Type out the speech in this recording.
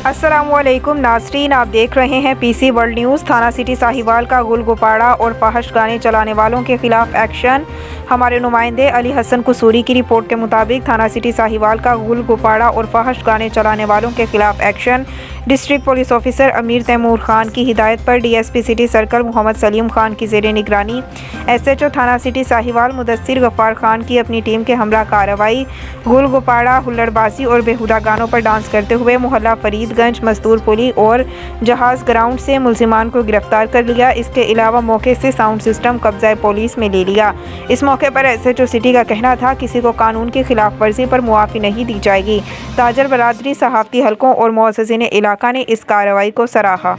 अस्सलामुअलैकुम नाज़रीन, आप देख रहे हैं पीसी वर्ल्ड न्यूज़। थाना सिटी साहिवाल का गुपाड़ा और फहश गाने चलाने वालों के खिलाफ एक्शन। हमारे नुमाइंदे अली हसन कसूरी की रिपोर्ट के मुताबिक थाना सिटी साहिवाल का गुपाड़ा और फहश गाने चलाने वालों के खिलाफ एक्शन। डिस्ट्रिक्ट पुलिस ऑफिसर अमीर तैमूर खान की हिदायत पर DSP city circle Mohammad Salim Khan की ज़ेरे निगरानी एसएचओ थाना सिटी साहिवाल मुदस्सिर गफ्फार खान की अपनी टीम के हमरा कार्रवाई गुपाड़ा, हुल्लड़बाजी और बेहुदा गानों पर डांस करते हुए मोहल्ला फरीदगंज, मजदूरपुली और जहाज़ ग्राउंड से मुलजिमान को गिरफ्तार कर लिया। इसके अलावा मौके से साउंड सिस्टम कब्जा पुलिस में ले लिया। इस मौके पर एसएचओ सिटी का कहना था किसी को कानून की खिलाफ वर्जी पर मुआफ़ी नहीं दी जाएगी। ताजर बरादरी, सहाफ़ती हलकों और मुअज़्ज़िज़ीन इलाका ने इस कार्रवाई को सराहा।